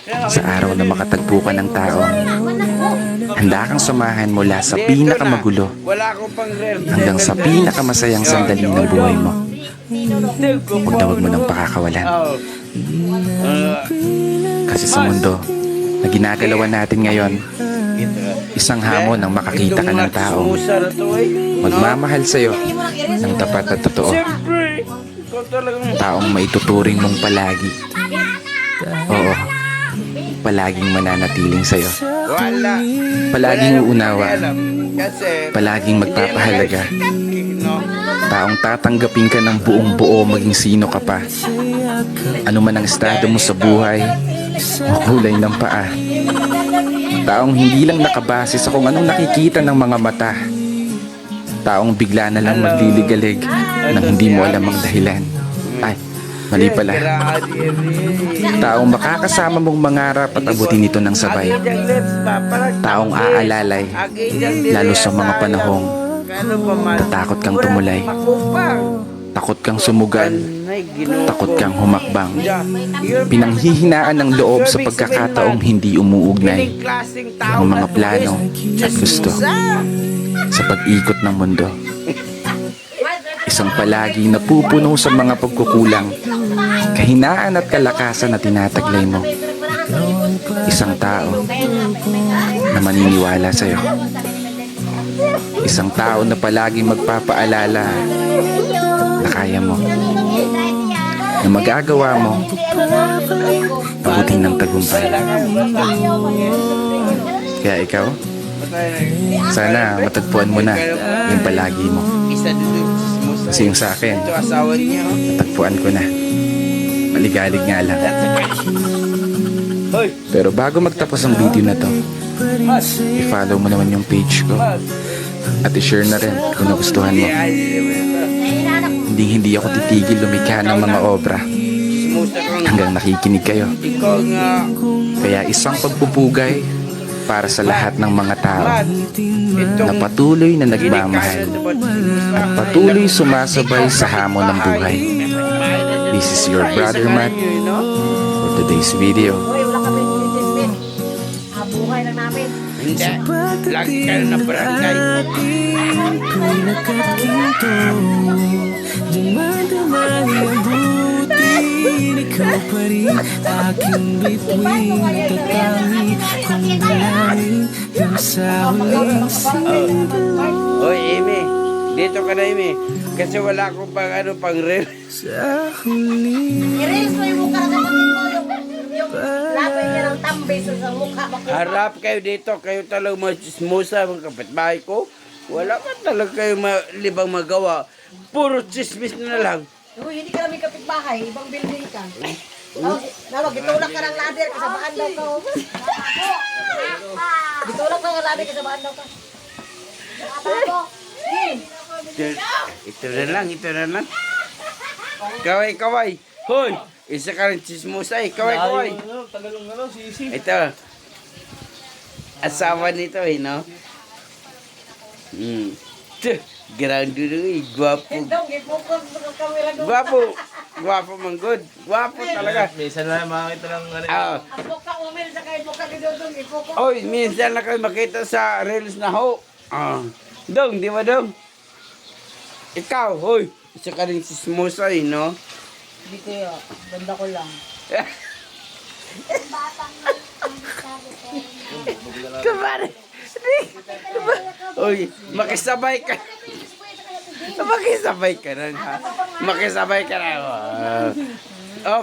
Sa araw na makatagpo ka ng taong handa kang samahan mula sa pinakamagulo hanggang sa pinakamasayang sandali ng buhay mo. Huwag na huwag mo nang pakakawalan. Kasi sa mundo na ginagalawan natin ngayon, isang hamon ang makakita ka ng taong magmamahal sa'yo ng tapat at totoo. Taong maituturing mong palagi. Oo, palaging mananatiling sa'yo. Palaging uunawa. Palaging magpapahalaga. Taong tatanggapin ka ng buong buo maging sino ka pa. Ano man ang estado mo sa buhay o kulay ng paa. Taong hindi lang nakabase sa kung anong nakikita ng mga mata. Taong bigla na lang magliligalig nang hindi mo alam ang dahilan. Ay, mali pala. Taong makakasama mong mangarap at abutin ito ng sabay. Taong aalalay, lalo sa mga panahong tatakot kang tumulay. Takot kang sumugal. Takot kang humakbang. Pinanghihinaan ng loob sa pagkakataong hindi umuugnay ang mga plano at gusto sa pag-ikot ng mundo. Isang palagi napupuno sa mga pagkukulang, kahinaan at kalakasan na tinataglay mo. Isang tao na maniniwala sa'yo. Isang tao na palagi magpapaalala na kaya mo, na magagawa mo abutin ng tagumpay. Kaya ikaw, sana matagpuan mo na yung palagi mo. Kasi yung sa akin, natagpuan ko na. Maligalig nga lang. Pero bago magtapos ang video na to, i-follow mo naman yung page ko at i-share na rin kung nagustuhan mo. Hindi ako titigil lumikha ng mga obra hanggang nakikinig kayo. Kaya isang pagpupugay para sa lahat ng mga tao na patuloy na nagmamahal at patuloy sumasabay sa hamon ng buhay. This is your brother Matt for today's video. Buhay lang namin. Hindi. Lagi kayo na barangay. Dumadamay ang butin, ikaw pa rin aking bituin. Natatangi kung dalangin yung sa huling sinigaw. Hoy, Amy. Dito ka na, Amy. Kasi wala akong pang reel. Sa huli I-raise mo yung mukha sa kapatid mo. Yung lapay niya ng tambay sa mukha. Harap kayo dito. Kayo talagang machismosa, mga kapitbahay ko. Wala ka talaga kayo libang magawa. Puro chismis na lang. Uy, hindi ka namin kapitbahay. Ibang building ka. Nawag, itulak ka ng ladder kasi baan daw ka. Itulak ka ng ladder kasi baan daw ka. Ito na lang. Kaway. Hoy, isa ka rin chismosa eh. Kaway. Ito. Asawa nito eh, no? Ground dulu eh. Gwapo. Dong, i-focus sa camera doon. Gwapo man good. Gwapo talaga. minsan na makakita ng Ako ka umil sa kayo mo ka didodong i-focus. Oy, minsan na kayo makita sa reels na ho. Dong, di ba dong? Ikaw, hoy. Isa ka rin sismosa eh, no? Hindi kaya, ganda ko lang. Kumare. Oy, makisabay ka. Makisabay ka na. Ha? Makisabay ka na. Oh.